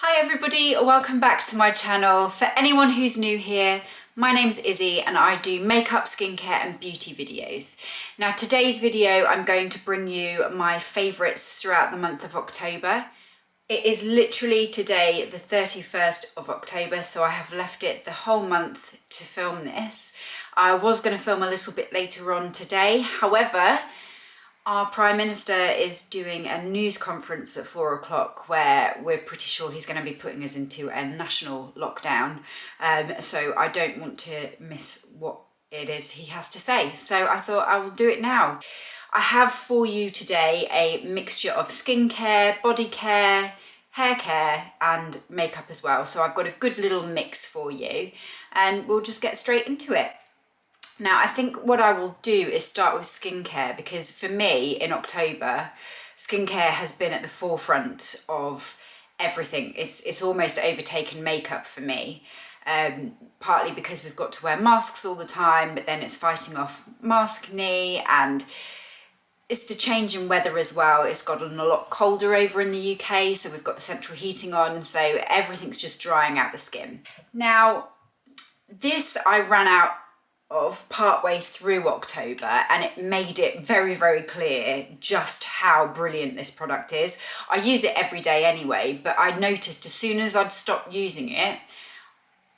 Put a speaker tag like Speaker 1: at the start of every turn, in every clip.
Speaker 1: Hi everybody, welcome back to my channel. For anyone who's new here, my name's Izzy and I do makeup, skincare and beauty videos. Now today's video I'm going to bring you my favourites throughout the month of October. It is literally today the 31st of October, so I have left it the whole month to film this. I was going to film a little bit later on today, however, our Prime Minister is doing a news conference at 4 o'clock where we're pretty sure he's going to be putting us into a national lockdown. So I don't want to miss what it is he has to say. So I thought I will do it now. I have for you today a mixture of skincare, body care, hair care and makeup as well. So I've got a good little mix for you and we'll just get straight into it. Now, I think what I will do is start with skincare because for me in October, skincare has been at the forefront of everything. It's almost overtaken makeup for me, partly because we've got to wear masks all the time, but then it's fighting off maskne and it's the change in weather as well. It's gotten a lot colder over in the UK, so we've got the central heating on, so everything's just drying out the skin. Now, this I ran out of partway through October and it made it very, very clear just how brilliant this product is. I use it every day anyway, but I noticed as soon as I'd stopped using it,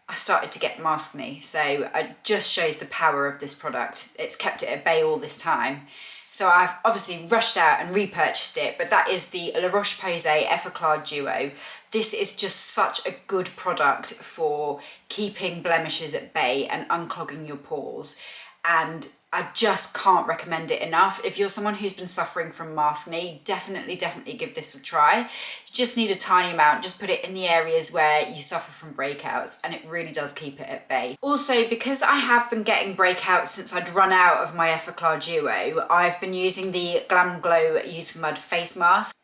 Speaker 1: I started to get maskne. So it just shows the power of this product. It's kept it at bay all this time. So I've obviously rushed out and repurchased it, but that is the La Roche-Posay Effaclar Duo. This is just such a good product for keeping blemishes at bay and unclogging your pores. And I just can't recommend it enough. If you're someone who's been suffering from maskne, definitely give this a try. You just need a tiny amount, just put it in the areas where you suffer from breakouts and it really does keep it at bay. Also, because I have been getting breakouts since I'd run out of my Effaclar Duo, I've been using the GLAMGLOW Youth Mud Face Mask.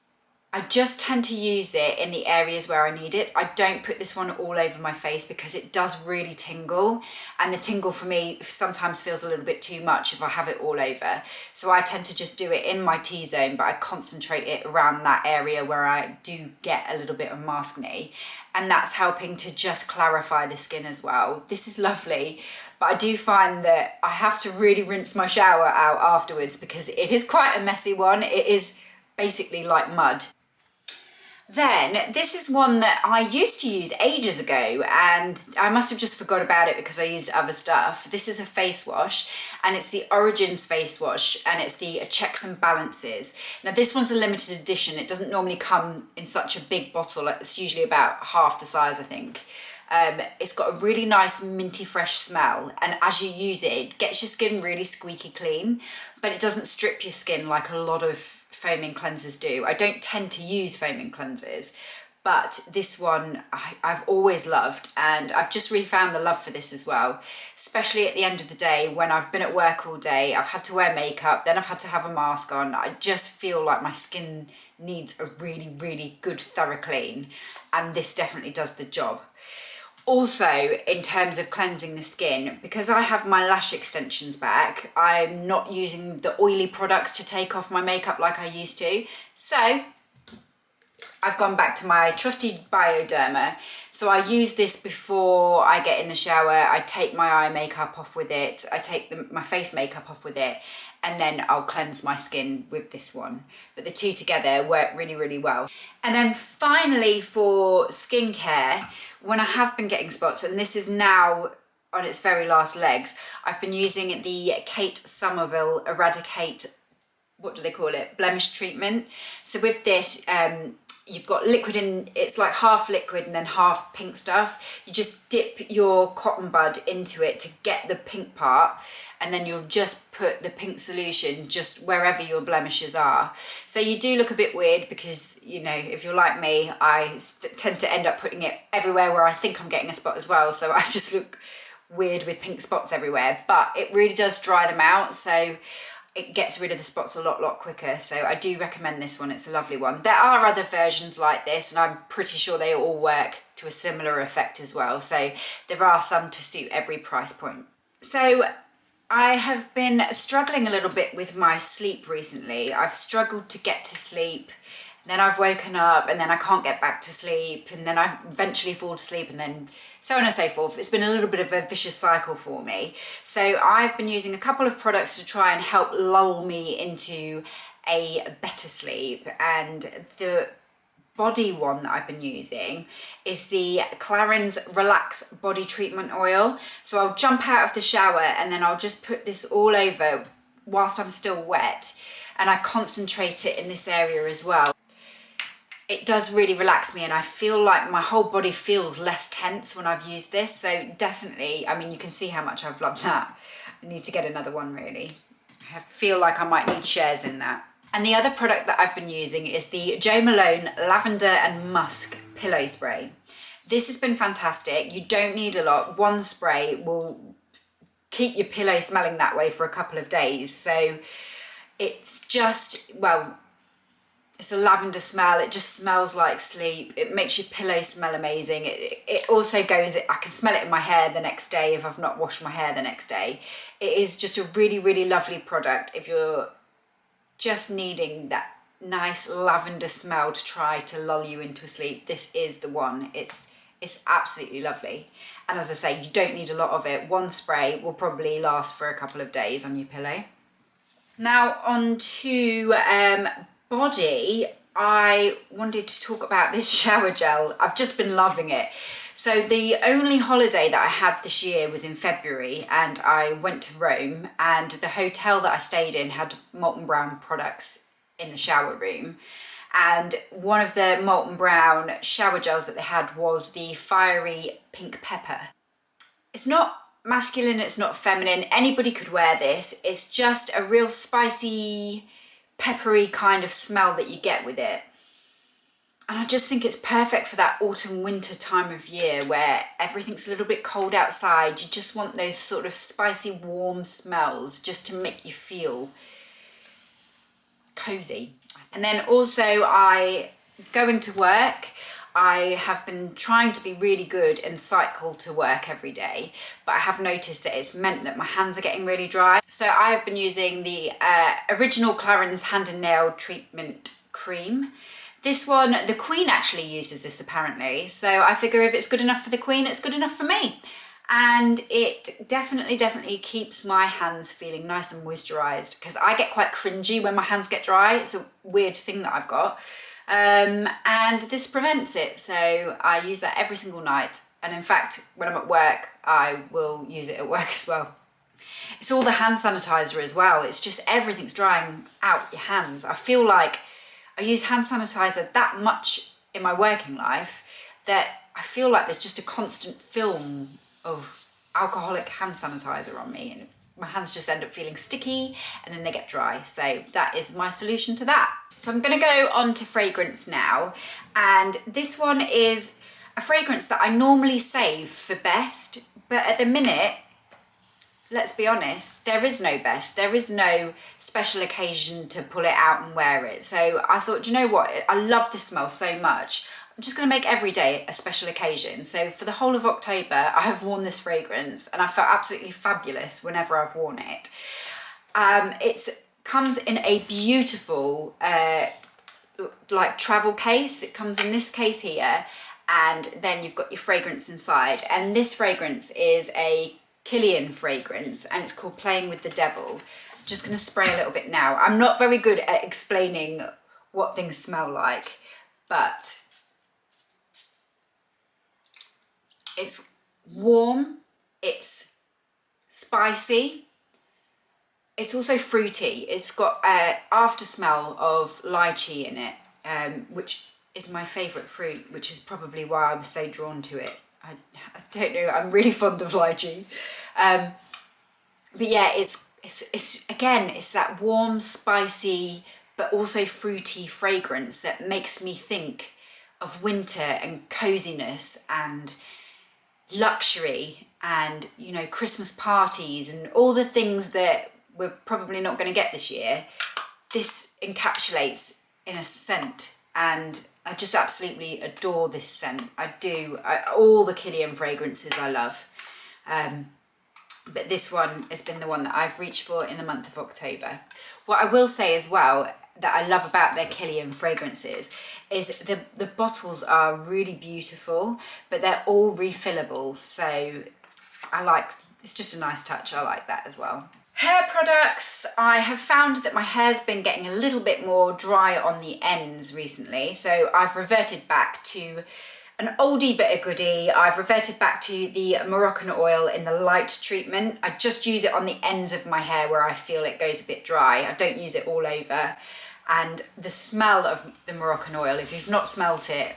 Speaker 1: I just tend to use it in the areas where I need it. I don't put this one all over my face because it does really tingle, and the tingle for me sometimes feels a little bit too much if I have it all over. So I tend to just do it in my T-zone, but I concentrate it around that area where I do get a little bit of maskne, and that's helping to just clarify the skin as well. This is lovely, but I do find that I have to really rinse my shower out afterwards because it is quite a messy one. It is basically like mud. Then this is one that I used to use ages ago and I must have just forgot about it because I used other stuff. This is a face wash and it's the Origins face wash and it's the Checks and Balances. Now this one's a limited edition. It doesn't normally come in such a big bottle. It's usually about half the size, I think. It's got a really nice minty fresh smell, and as you use it, it gets your skin really squeaky clean, but it doesn't strip your skin like a lot of foaming cleansers do. I don't tend to use foaming cleansers, but this one I've always loved, and I've just refound the love for this as well, especially at the end of the day when I've been at work all day, I've had to wear makeup, then I've had to have a mask on. I just feel like my skin needs a really good thorough clean, and this definitely does the job. Also, in terms of cleansing the skin, because I have my lash extensions back, I'm not using the oily products to take off my makeup like I used to. So I've gone back to my trusty Bioderma. So I use this before I get in the shower. I take my eye makeup off with it. I take my face makeup off with it. And then I'll cleanse my skin with this one. But the two together work really well. And then finally for skincare, when I have been getting spots, and this is now on its very last legs, I've been using the Kate Somerville Eradikate, what do they call it? Blemish treatment. So with this, you've got liquid in, it's like half liquid and then half pink stuff. You just dip your cotton bud into it to get the pink part, and then you'll just put the pink solution just wherever your blemishes are. So you do look a bit weird because, you know, if you're like me, I tend to end up putting it everywhere where I think I'm getting a spot as well. So I just look weird with pink spots everywhere, but it really does dry them out. So it gets rid of the spots a lot quicker. So I do recommend this one. It's a lovely one. There are other versions like this and I'm pretty sure they all work to a similar effect as well. So there are some to suit every price point. So I have been struggling a little bit with my sleep recently. I've struggled to get to sleep And then I've woken up and then I can't get back to sleep, and then I eventually fall to sleep, and then so on and so forth. It's been a little bit of a vicious cycle for me. So I've been using a couple of products to try and help lull me into a better sleep. And the body one that I've been using is the Clarins Relax Body Treatment Oil. So I'll jump out of the shower and then I'll just put this all over whilst I'm still wet, and I concentrate it in this area as well. It does really relax me, and I feel like my whole body feels less tense when I've used this. So definitely, I mean, you can see how much I've loved that. I need to get another one really. I feel like I might need shares in that. And the other product that I've been using is the Jo Malone Lavender and Musk Pillow Spray. This has been fantastic. You don't need a lot. One spray will keep your pillow smelling that way for a couple of days. So it's just, well, it's a lavender smell. It just smells like sleep. It makes your pillow smell amazing. It also goes, I can smell it in my hair the next day if I've not washed my hair the next day. It is just a really, really lovely product if you're just needing that nice lavender smell to try to lull you into sleep. This is the one. It's absolutely lovely. And as I say, you don't need a lot of it. One spray will probably last for a couple of days on your pillow. Now on to body. I wanted to talk about this shower gel. I've just been loving it. So the only holiday that I had this year was in February, and I went to Rome, and the hotel that I stayed in had Molten Brown products in the shower room. And one of the Molten Brown shower gels that they had was the Fiery Pink Pepper. It's not masculine, it's not feminine. Anybody could wear this. It's just a real spicy, peppery kind of smell that you get with it. And I just think it's perfect for that autumn winter time of year where everything's a little bit cold outside. You just want those sort of spicy warm smells just to make you feel cozy. And then also going to work, I have been trying to be really good and cycle to work every day, but I have noticed that it's meant that my hands are getting really dry. So I have been using the original Clarins Hand and Nail Treatment Cream. This one, the Queen actually uses this apparently, so I figure if it's good enough for the Queen, it's good enough for me. And it definitely keeps my hands feeling nice and moisturised, because I get quite cringy when my hands get dry. It's a weird thing that I've got. And this prevents it, so I use that every single night. And in fact, when I'm at work, I will use it at work as well. It's all the hand sanitizer as well. It's just everything's drying out your hands. I feel like I use hand sanitizer that much in my working life that I feel like there's just a constant film of alcoholic hand sanitizer on me, and my hands just end up feeling sticky and then they get dry. So that is my solution to that. So I'm going to go on to fragrance now, and this one is a fragrance that I normally save for best, but at the minute, let's be honest, there is no best. There is no special occasion to pull it out and wear it. So I thought, do you know what? I love this smell so much. I'm just going to make every day a special occasion. So for the whole of October, I have worn this fragrance and I felt absolutely fabulous whenever I've worn it. It comes in a beautiful like travel case. It comes in this case here, and then you've got your fragrance inside. And this fragrance is a Kilian fragrance, and it's called Playing with the Devil. I'm just going to spray a little bit now. I'm not very good at explaining what things smell like, but it's warm, it's spicy, it's also fruity. It's got an after smell of lychee in it, which is my favourite fruit, which is probably why I was so drawn to it. I don't know, I'm really fond of lychee. But yeah, it's again, it's that warm, spicy, but also fruity fragrance that makes me think of winter and coziness and luxury and, you know, Christmas parties and all the things that we're probably not going to get this year. This encapsulates in a scent, and I just absolutely adore this scent. I do. All the Kilian fragrances I love. But this one has been the one that I've reached for in the month of October. What I will say as well, that I love about their Kilian fragrances is the bottles are really beautiful, but they're all refillable. So it's just a nice touch. I like that as well. Hair products, I have found that my hair's been getting a little bit more dry on the ends recently. So I've reverted back to an oldie but a goodie. I've reverted back to the Moroccanoil in the light treatment. I just use it on the ends of my hair where I feel it goes a bit dry. I don't use it all over. And the smell of the Moroccanoil, if you've not smelt it,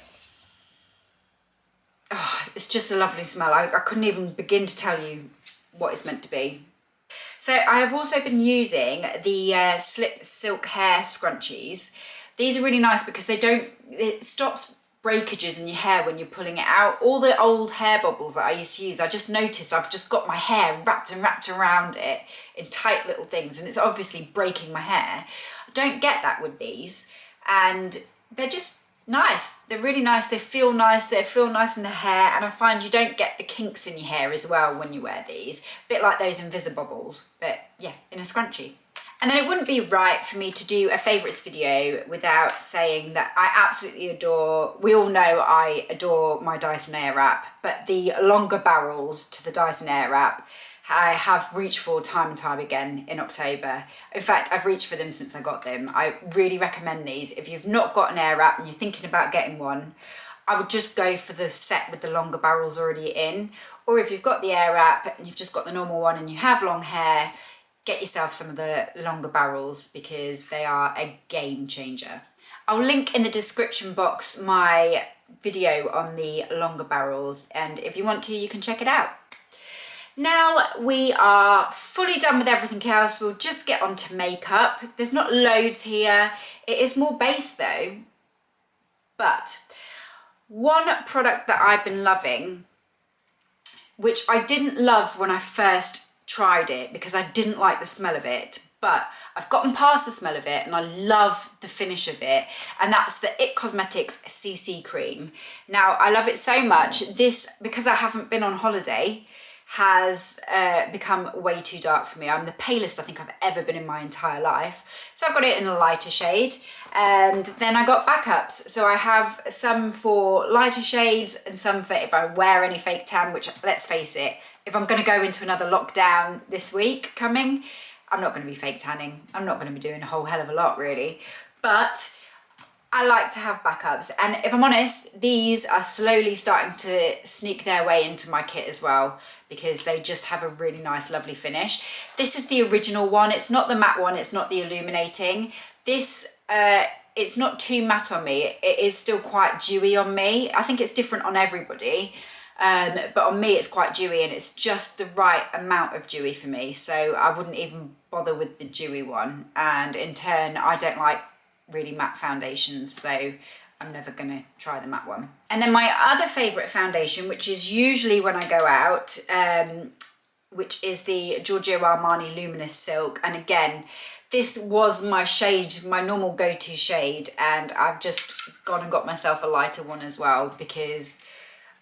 Speaker 1: oh, it's just a lovely smell. I couldn't even begin to tell you what it's meant to be. So I have also been using the Slip Silk Hair Scrunchies. These are really nice because it stops breakages in your hair when you're pulling it out. All the old hair bubbles that I used to use, I just noticed I've just got my hair wrapped around it in tight little things, and it's obviously breaking my hair. I don't get that with these, and they're just nice. They're really nice. They feel nice in the hair, and I find you don't get the kinks in your hair as well when you wear these. A bit like those Invisibubbles, but yeah, in a scrunchie. And then it wouldn't be right for me to do a favourites video without saying that I absolutely adore, we all know I adore my Dyson Airwrap, but the longer barrels to the Dyson Airwrap I have reached for time and time again in October. In fact, I've reached for them since I got them. I really recommend these. If you've not got an Airwrap and you're thinking about getting one, I would just go for the set with the longer barrels already in. Or if you've got the Airwrap and you've just got the normal one and you have long hair, get yourself some of the longer barrels because they are a game changer. I'll link in the description box my video on the longer barrels, and if you want to, you can check it out. Now we are fully done with everything else. We'll just get on to makeup. There's not loads here. It is more base though. But one product that I've been loving, which I didn't love when I first tried it because I didn't like the smell of it, but I've gotten past the smell of it and I love the finish of it, and that's the IT Cosmetics CC cream. Now I love it so much. This, because I haven't been on holiday, has become way too dark for me. I'm the palest I think I've ever been in my entire life. So I've got it in a lighter shade, and then I got backups. So I have some for lighter shades and some for if I wear any fake tan, which, let's face it, if I'm going to go into another lockdown this week coming, I'm not going to be fake tanning. I'm not going to be doing a whole hell of a lot really, but I like to have backups. And if I'm honest, these are slowly starting to sneak their way into my kit as well, because they just have a really nice, lovely finish. This is the original one. It's not the matte one. It's not the illuminating. This, it's not too matte on me. It is still quite dewy on me. I think it's different on everybody. But on me, it's quite dewy, and it's just the right amount of dewy for me. So I wouldn't even bother with the dewy one. And in turn, I don't like really matte foundations, so I'm never gonna try the matte one. And then my other favorite foundation, which is usually when I go out, which is the Giorgio Armarni Luminous Silk. And again, this was my shade, my normal go-to shade, and I've just gone and got myself a lighter one as well, because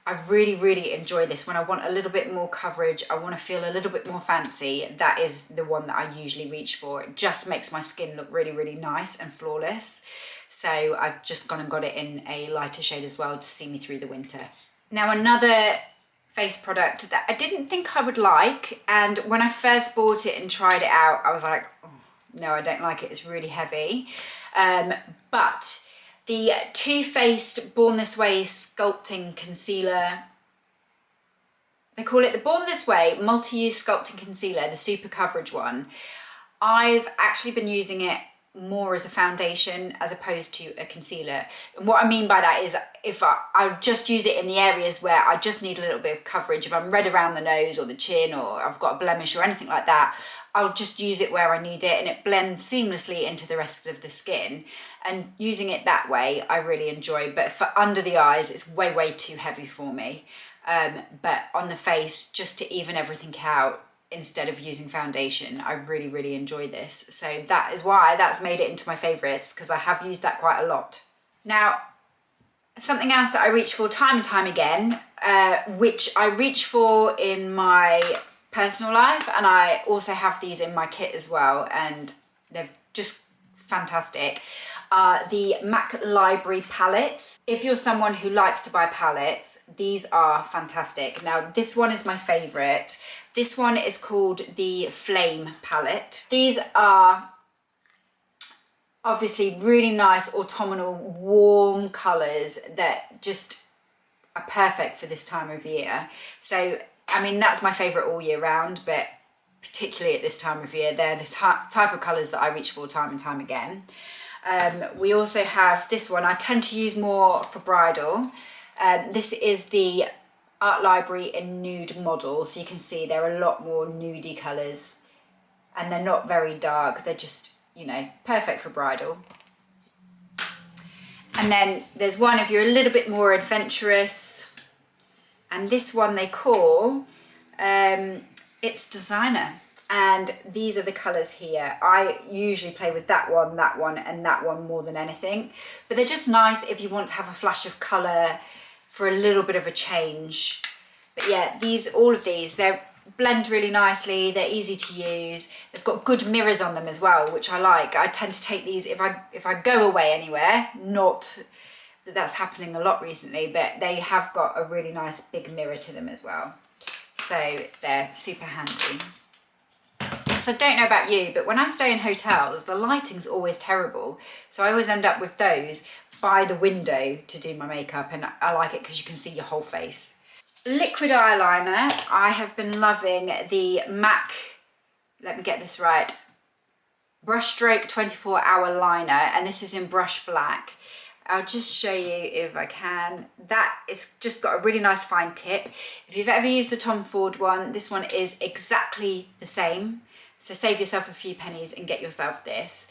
Speaker 1: I really, really enjoy this. When I want a little bit more coverage, I want to feel a little bit more fancy, that is the one that I usually reach for. It just makes my skin look really, really nice and flawless. So I've just gone and got it in a lighter shade as well to see me through the winter. Now another face product that I didn't think I would like, and when I first bought it and tried it out, I was like, oh, no, I don't like it. It's really heavy. But the Too Faced Born This Way Sculpting Concealer, they call it the Born This Way Multi-Use Sculpting Concealer, the Super Coverage one. I've actually been using it more as a foundation as opposed to a concealer. And what I mean by that is if I just use it in the areas where I just need a little bit of coverage, if I'm red around the nose or the chin, or I've got a blemish or anything like that, I'll just use it where I need it, and it blends seamlessly into the rest of the skin. And using it that way, I really enjoy. But for under the eyes, it's way, way too heavy for me. But on the face, just to even everything out, instead of using foundation, I really, really enjoy this. So that is why that's made it into my favourites, because I have used that quite a lot. Now, something else that I reach for time and time again, which I reach for in my personal life, and I also have these in my kit as well, and they've just fantastic, are the MAC Library palettes. If you're someone who likes to buy palettes, these are fantastic. Now, this one is my favorite. This one is called the Flame palette. These are obviously really nice autumnal warm colors that just are perfect for this time of year. So, I mean, that's my favorite all year round, but particularly at this time of year, they're the type of colors that I reach for time and time again. We also have this one. I tend to use more for bridal. This is the Art Library in Nude Model. So you can see there are a lot more nudie colours, and they're not very dark. They're just, you know, perfect for bridal. And then there's one if you're a little bit more adventurous. And this one they call, it's Designer. And these are the colours here. I usually play with that one, and that one more than anything. But they're just nice if you want to have a flash of colour for a little bit of a change. But yeah, all of these, they blend really nicely. They're easy to use. They've got good mirrors on them as well, which I like. I tend to take these if I go away anywhere. Not that that's happening a lot recently, but they have got a really nice big mirror to them as well. So they're super handy. So I don't know about you, but when I stay in hotels, the lighting's always terrible. So I always end up with those by the window to do my makeup, and I like it because you can see your whole face. Liquid eyeliner, I have been loving the MAC, let me get this right, Brushstroke 24-hour liner, and this is in Brush Black. I'll just show you if I can. That is just got a really nice fine tip. If you've ever used the Tom Ford one, this one is exactly the same. So save yourself a few pennies and get yourself this.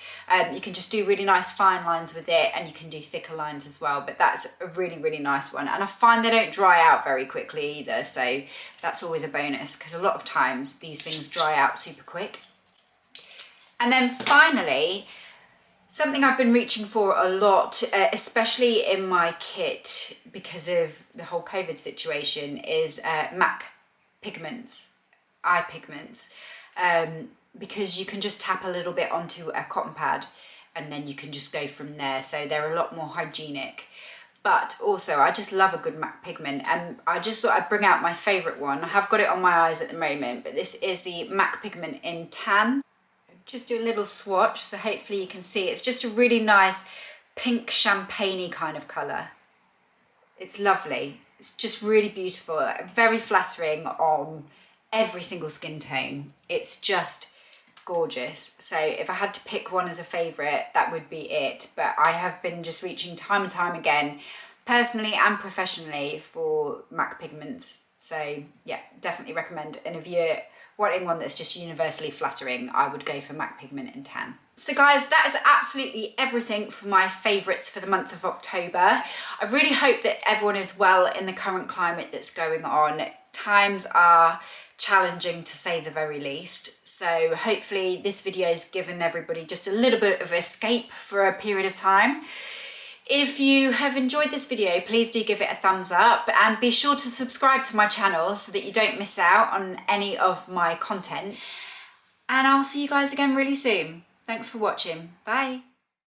Speaker 1: You can just do really nice fine lines with it, and you can do thicker lines as well, but that's a really, really nice one. And I find they don't dry out very quickly either, so that's always a bonus, because a lot of times these things dry out super quick. And then finally, something I've been reaching for a lot, especially in my kit because of the whole COVID situation, is MAC pigments, eye pigments. Because you can just tap a little bit onto a cotton pad and then you can just go from there. So they're a lot more hygienic. But also, I just love a good MAC pigment, and I just thought I'd bring out my favourite one. I have got it on my eyes at the moment, but this is the MAC pigment in Tan. Just do a little swatch, so hopefully you can see. It's just a really nice pink champagne-y kind of colour. It's lovely. It's just really beautiful, very flattering on every single skin tone. It's just gorgeous. So if I had to pick one as a favourite, that would be it. But I have been just reaching time and time again, personally and professionally, for MAC pigments. So yeah, definitely recommend. And if you're wanting one that's just universally flattering, I would go for MAC pigment in Tan. So guys, that is absolutely everything for my favourites for the month of October. I really hope that everyone is well in the current climate that's going on. Times are challenging, to say the very least. So hopefully this video has given everybody just a little bit of escape for a period of time. If you have enjoyed this video, please do give it a thumbs up, and be sure to subscribe to my channel so that you don't miss out on any of my content. And I'll see you guys again really soon. Thanks for watching. Bye.